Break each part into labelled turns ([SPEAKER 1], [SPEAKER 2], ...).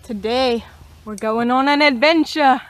[SPEAKER 1] Today, we're going on an adventure.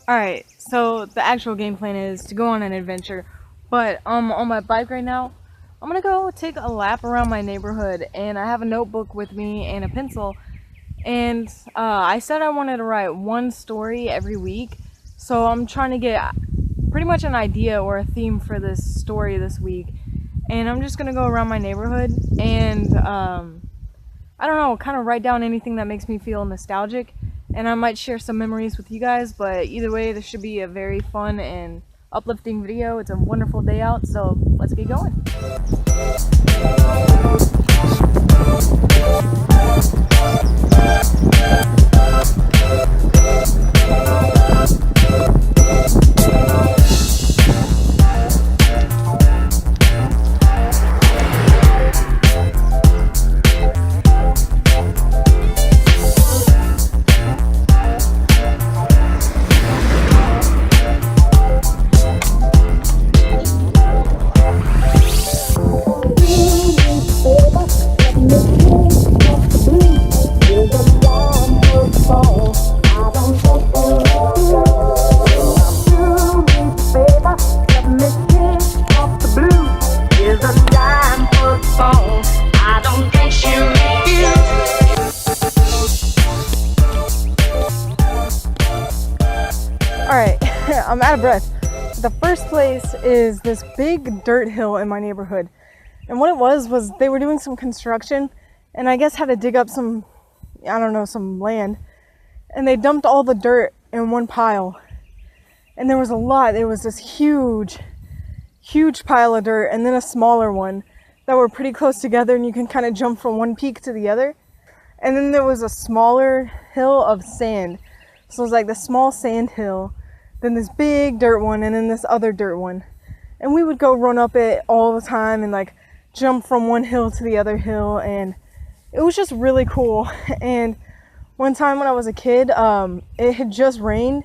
[SPEAKER 1] Alright, so the actual game plan is to go on an adventure, but on my bike right now, I'm gonna go take a lap around my neighborhood, and I have a notebook with me and a pencil, and I said I wanted to write one story every week, so I'm trying to get pretty much an idea or a theme for this story this week, and I'm just gonna go around my neighborhood and I don't know, kind of write down anything that makes me feel nostalgic. And I might share some memories with you guys, but either way, this should be a very fun and uplifting video. It's a wonderful day out, so let's get going. Alright, I'm out of breath. The first place is this big dirt hill in my neighborhood. And what it was they were doing some construction and I guess had to dig up some, I don't know, some land. And they dumped all the dirt in one pile. And there was a lot. There was this huge pile of dirt and then a smaller one that were pretty close together and you can kind of jump from one peak to the other. And then there was a smaller hill of sand. So it was like the small sand hill, then this big dirt one, and then this other dirt one. And we would go run up it all the time and like jump from one hill to the other hill, and it was just really cool. And one time when I was a kid, it had just rained,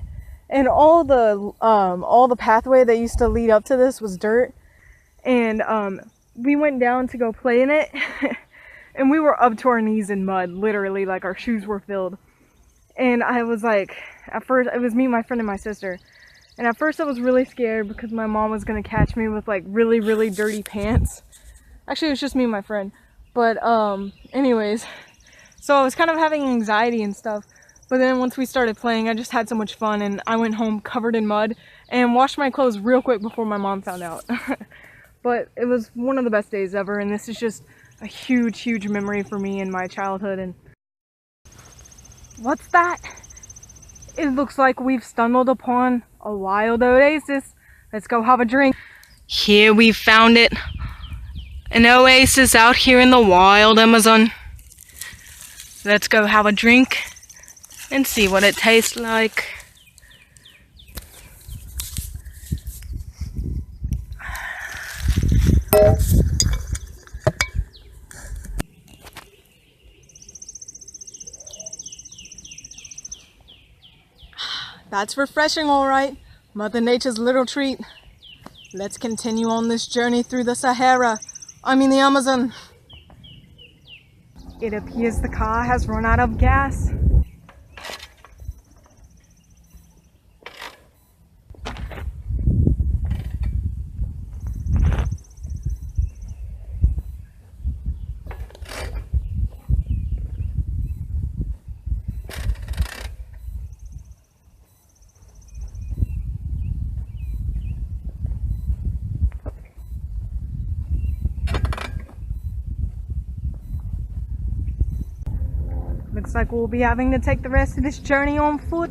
[SPEAKER 1] and all the pathway that used to lead up to this was dirt. And we went down to go play in it, and we were up to our knees in mud, literally, like our shoes were filled. And I was like, at first, it was me, my friend, and my sister. And at first I was really scared because my mom was going to catch me with like really, really dirty pants. Actually, it was just me and my friend. But anyways, so I was kind of having anxiety and stuff. But then once we started playing, I just had so much fun. And I went home covered in mud and washed my clothes real quick before my mom found out. But it was one of the best days ever. And this is just a huge, huge memory for me in my childhood. And what's that? It looks like we've stumbled upon a wild oasis. Let's go have a drink. Here we found it. An oasis out here in the wild Amazon. Let's go have a drink and see what it tastes like. That's refreshing, all right. Mother Nature's little treat. Let's continue on this journey through the Sahara. I mean the Amazon. It appears the car has run out of gas. Looks like we'll be having to take the rest of this journey on foot.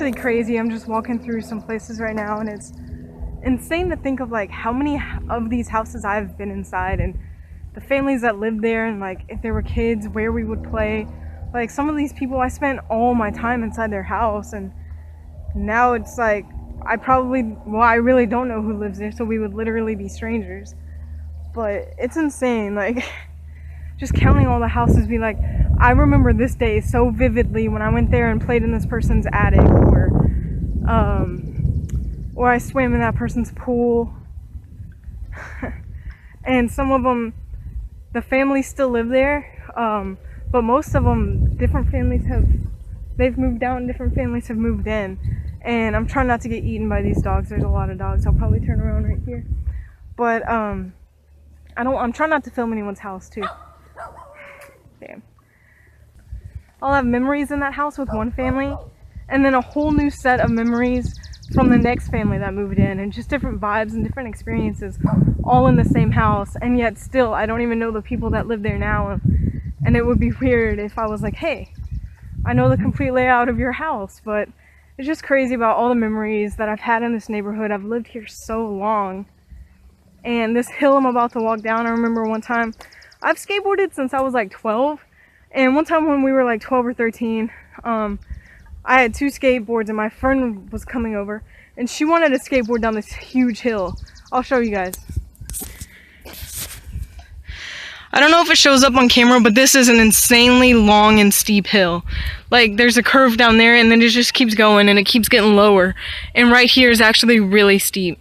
[SPEAKER 1] actually crazy. I'm just walking through some places right now, and it's insane to think of like how many of these houses I've been inside, and the families that lived there, and like if there were kids, where we would play. Like some of these people, I spent all my time inside their house, and now it's like I really don't know who lives there, so we would literally be strangers. But it's insane, like just counting all the houses, be like, I remember this day so vividly when I went there and played in this person's attic, or I swam in that person's pool. And some of them, the families still live there, but most of them, they've moved out and different families have moved in. And I'm trying not to get eaten by these dogs. There's a lot of dogs. I'll probably turn around right here. But I'm trying not to film anyone's house too. Damn. I'll have memories in that house with one family, and then a whole new set of memories from the next family that moved in, and just different vibes and different experiences all in the same house. And yet still, I don't even know the people that live there now. And it would be weird if I was like, hey, I know the complete layout of your house. But it's just crazy about all the memories that I've had in this neighborhood. I've lived here so long. And this hill I'm about to walk down, I remember one time, I've skateboarded since I was like 12. And one time when we were like 12 or 13, I had 2 skateboards, and my friend was coming over, and she wanted to skateboard down this huge hill. I'll show you guys. I don't know if it shows up on camera, but this is an insanely long and steep hill. Like, there's a curve down there, and then it just keeps going, and it keeps getting lower. And right here is actually really steep.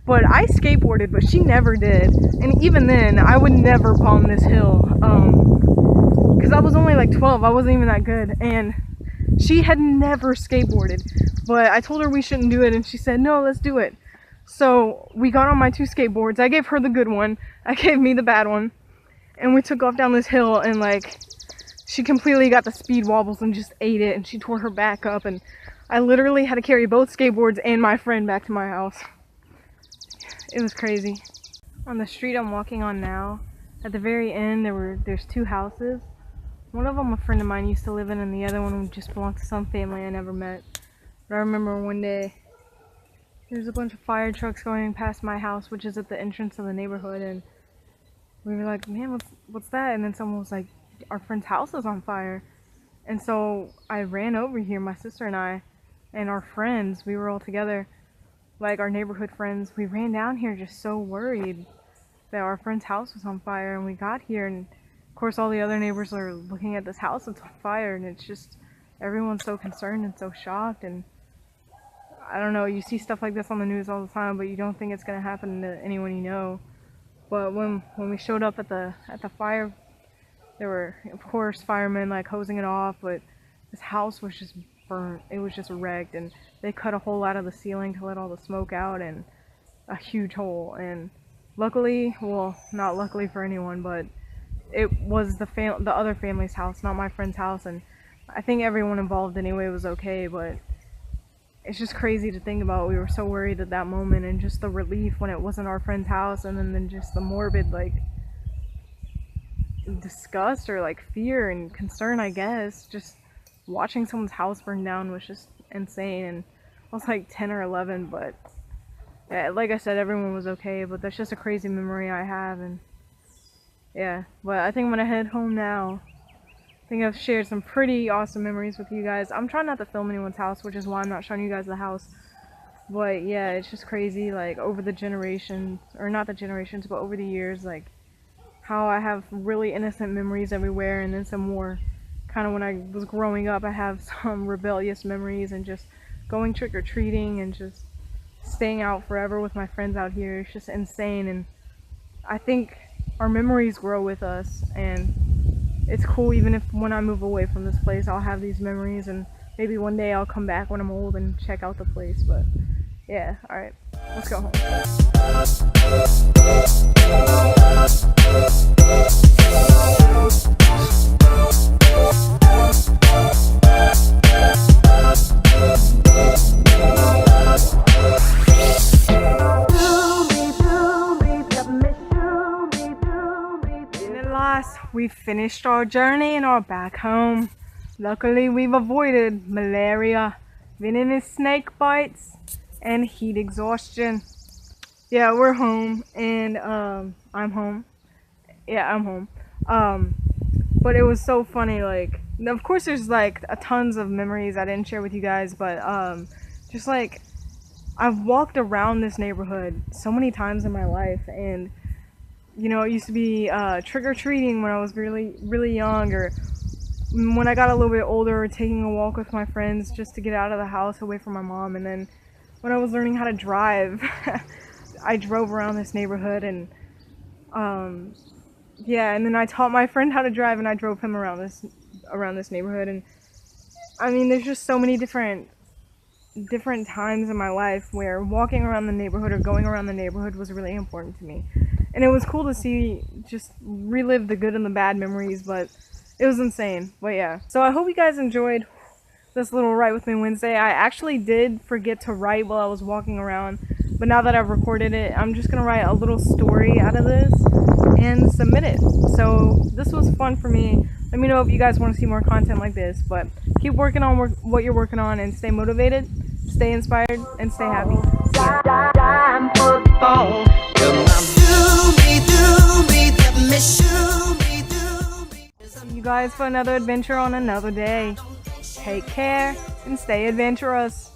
[SPEAKER 1] But I skateboarded, but she never did. And even then, I would never palm this hill. Because I was only like 12, I wasn't even that good. And she had never skateboarded. But I told her we shouldn't do it, and she said, no, let's do it. So we got on my 2 skateboards. I gave her the good one. I gave me the bad one. And we took off down this hill, and like, she completely got the speed wobbles and just ate it, and she tore her back up, and I literally had to carry both skateboards and my friend back to my house. It was crazy. On the street I'm walking on now, at the very end there's 2 houses. One of them a friend of mine used to live in, and the other one just belonged to some family I never met. But I remember one day there's a bunch of fire trucks going past my house, which is at the entrance of the neighborhood, and we were like, man, what's that? And then someone was like, our friend's house is on fire. And so I ran over here, my sister and I, and our friends, we were all together, like our neighborhood friends. We ran down here just so worried that our friend's house was on fire, and we got here, and of course all the other neighbors are looking at this house that's on fire, and it's just, everyone's so concerned and so shocked. And I don't know, you see stuff like this on the news all the time, but you don't think it's gonna happen to anyone you know. But when we showed up at the fire, there were, of course, firemen like hosing it off, but this house was just burnt. It was just wrecked, and they cut a hole out of the ceiling to let all the smoke out, and a huge hole. And luckily, well, not luckily for anyone, but it was the other family's house, not my friend's house, and I think everyone involved anyway was okay. But it's just crazy to think about. We were so worried at that moment, and just the relief when it wasn't our friend's house, and then just the morbid like disgust or like fear and concern, I guess. Just watching someone's house burn down was just insane. And I was like 10 or 11, but yeah, like I said, everyone was okay. But that's just a crazy memory I have. And yeah, but I think I'm gonna head home now. I think I've shared some pretty awesome memories with you guys. I'm trying not to film anyone's house, which is why I'm not showing you guys the house. But yeah, it's just crazy, like over the generations, or not the generations, but over the years, like how I have really innocent memories everywhere, and then some more kind of when I was growing up, I have some rebellious memories, and just going trick-or-treating and just staying out forever with my friends out here. It's just insane. And I think our memories grow with us, and it's cool. Even if when I move away from this place, I'll have these memories, and maybe one day I'll come back when I'm old and check out the place. But yeah, alright, let's go home. And at last, we finished our journey and are back home. Luckily, we've avoided malaria, venomous snake bites, and heat exhaustion. Yeah, we're home, and I'm home. Yeah, I'm home. But it was so funny. Like, of course, there's like tons of memories I didn't share with you guys, but just like I've walked around this neighborhood so many times in my life, and you know, it used to be trick or treating when I was really young, or when I got a little bit older, taking a walk with my friends just to get out of the house away from my mom. And then when I was learning how to drive, I drove around this neighborhood, and yeah, and then I taught my friend how to drive, and I drove him around this neighborhood. And I mean, there's just so many different times in my life where walking around the neighborhood or going around the neighborhood was really important to me. And it was cool to see, just relive the good and the bad memories, but it was insane. But yeah, so I hope you guys enjoyed this little Write With Me Wednesday. I actually did forget to write while I was walking around, but now that I've recorded it, I'm just gonna write a little story out of this and submit it. So this was fun for me. Let me know if you guys want to see more content like this, but keep working on what you're working on, and stay motivated, stay inspired, and stay happy. See you guys for another adventure on another day. Take care and stay adventurous.